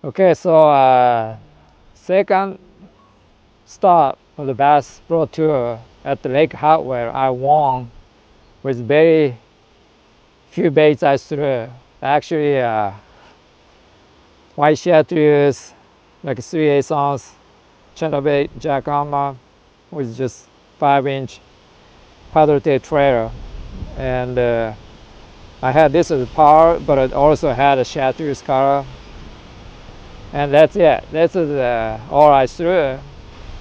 Okay, so second stop of the Bass Pro Tour at the Lake Hartwell, I won with very few baits I threw. Actually, white chartreuse, like a 3/8 ounce chatterbait jack armor with just 5-inch paddle tail trailer, and I had this as a power, but it also had a chartreuse color, and that's it. That's all I threw.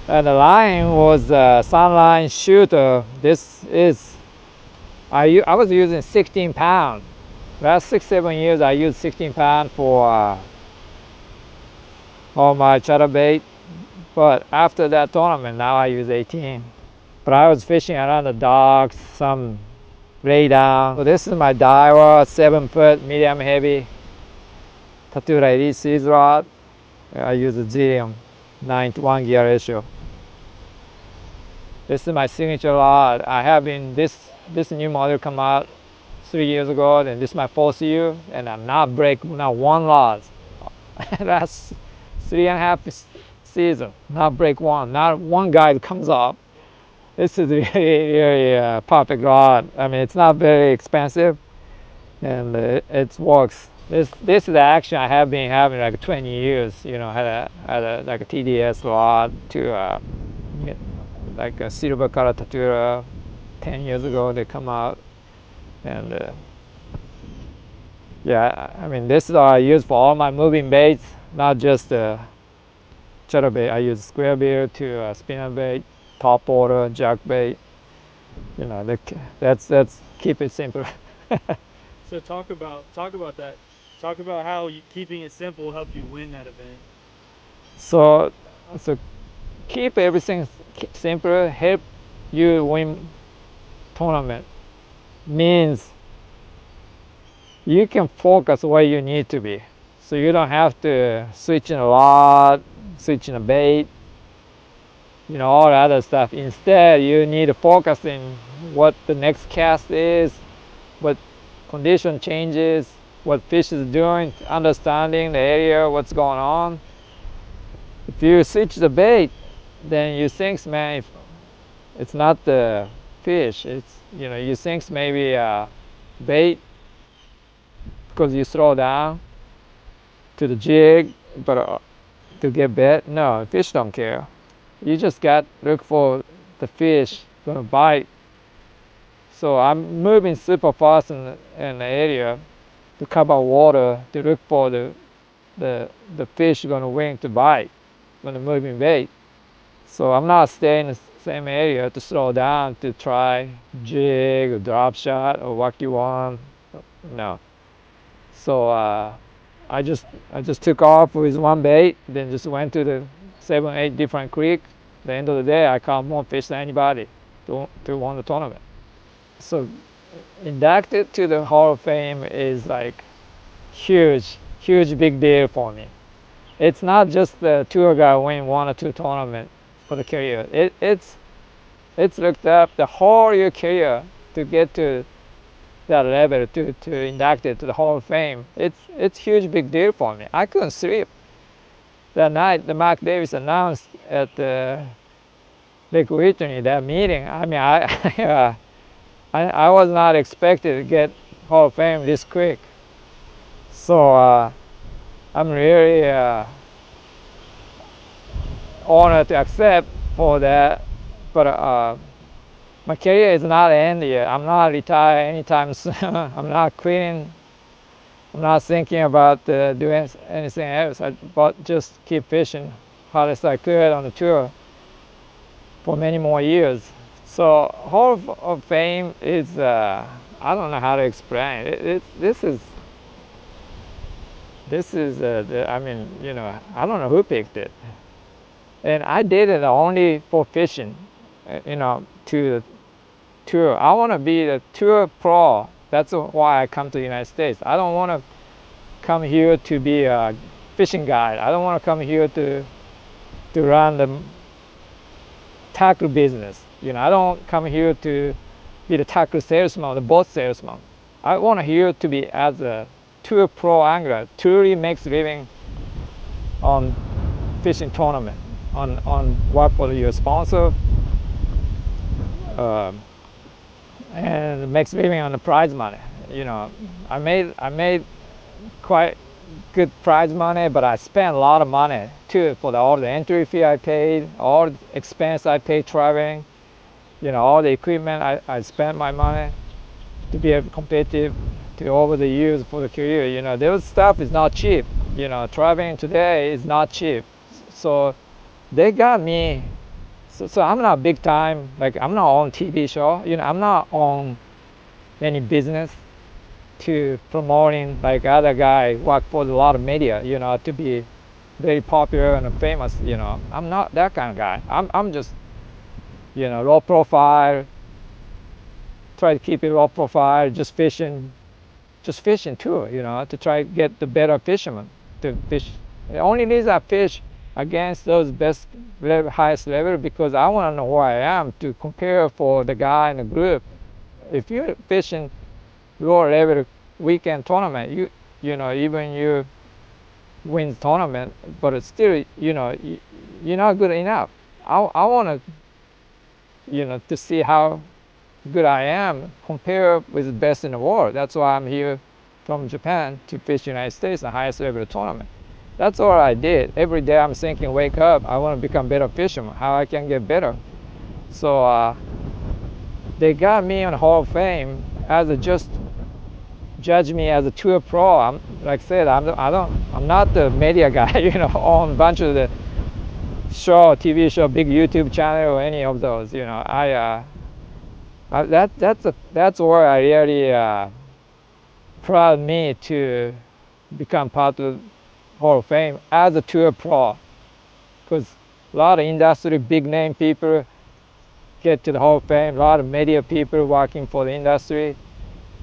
And the line was Sunline Shooter. This is I was using 16 pound. Last 6-7 years I used 16 pound for all my chatterbait, but after that tournament now I use 18. But I was fishing around the docks, some lay down. So this is my Daiwa 7-foot medium heavy Tatura Elite Seas rod. I use a Zirium 9-to-1 gear ratio. This is my signature rod. I have been this new model come out 3 years ago, and this is my 4th year, and I'm not break not one rod. That's 3.5 season, not break one, not one guide comes up. This is really perfect rod. I mean, it's not very expensive, and it works. This is the action I have been having like 20 years. You know, had a like a TDS rod to like a silver color Tatura. 10 years ago they come out, and yeah, I mean this is what I use for all my moving baits, not just chatterbait. I use square bill to spinner bait, top water, jerk bait. You know, that's keep it simple. So talk about that. Talk about how keeping it simple helped you win that event. so so keep everything simple. Help you win tournament means you can focus where you need to be. So you don't have to switch in a lot, switch in a bait, you know, all other stuff. Instead, you need to focus in what the next cast is, what condition changes, what fish is doing, understanding the area, what's going on. If you switch the bait, then you think, man, if it's not the fish, it's, you know, you think maybe bait because you throw down to the jig, but to get bit. No, fish don't care. You just got look for the fish gonna bite. So I'm moving super fast in the area to cover water to look for the fish gonna wing to bite when the moving bait. So I'm not staying in the same area to slow down to try jig or drop shot or what you want. No. So I just took off with one bait, then just went to the 7-8 different creek. At the end of the day, I caught more fish than anybody to win the tournament. So inducted to the Hall of Fame is like huge big deal for me. It's not just the tour guy win 1 or 2 tournaments for the career. It's looked up the whole your career to get to that level to inducted to the Hall of Fame. It's huge big deal for me. I couldn't sleep that night. The Mark Davis announced at the Lake Whitney that meeting. I mean, I was not expected to get Hall of Fame this quick. So I'm really honored to accept for that. But my career is not ended yet. I'm not retired anytime soon. I'm not quitting. I'm not thinking about doing anything else. But just keep fishing hardest I could on the tour for many more years. So Hall of Fame is I don't know how to explain it. This is I mean, you know, I don't know who picked it, and I did it only for fishing, you know, to the tour. I want to be the tour pro. That's why I come to the United States. I don't want to come here to be a fishing guide. I don't want to come here to run the tackle business. You know, I don't come here to be the tackle salesman or the boat salesman. I want here to be as a tour pro angler. Truly makes living on fishing tournament, on work for your sponsor, um, and makes living on the prize money. You know, I made quite good prize money, but I spent a lot of money too for all the entry fee I paid, all the expense I paid traveling, all the equipment I spent my money to be competitive to over the years for the career. Those stuff is not cheap. Traveling today is not cheap. So they got me. So I'm not big time, like I'm not on TV show, I'm not on any business to promoting like other guy work for a lot of media, to be very popular and famous. I'm not that kind of guy. I'm just, low profile, try to keep it low profile, just fishing too, to try to get the better fishermen to fish. The only reason I fish against those best level, highest level, because I want to know who I am to compare for the guy in the group. If you're fishing lower level weekend tournament, even you win tournament, but it's still, you're not good enough. I want to see how good I am compare with the best in the world. That's why I'm here from Japan to fish United States, the highest level tournament. That's all I did. Every day I'm thinking, wake up, I want to become better fisherman. How I can get better. So they got me on Hall of Fame as a just judge me as a tour pro. Like I said, I'm not the media guy, on a bunch of the TV show, big YouTube channel or any of those. That's where I really proud me to become part of Hall of Fame as a tour pro, because a lot of industry big name people get to the Hall of Fame. A lot of media people working for the industry,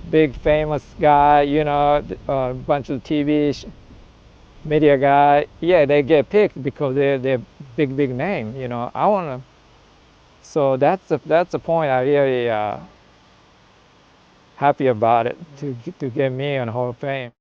big famous guy, a bunch of TV media guy. Yeah, they get picked because they're big name. I wanna. So that's the point I really happy about it to get me on Hall of Fame.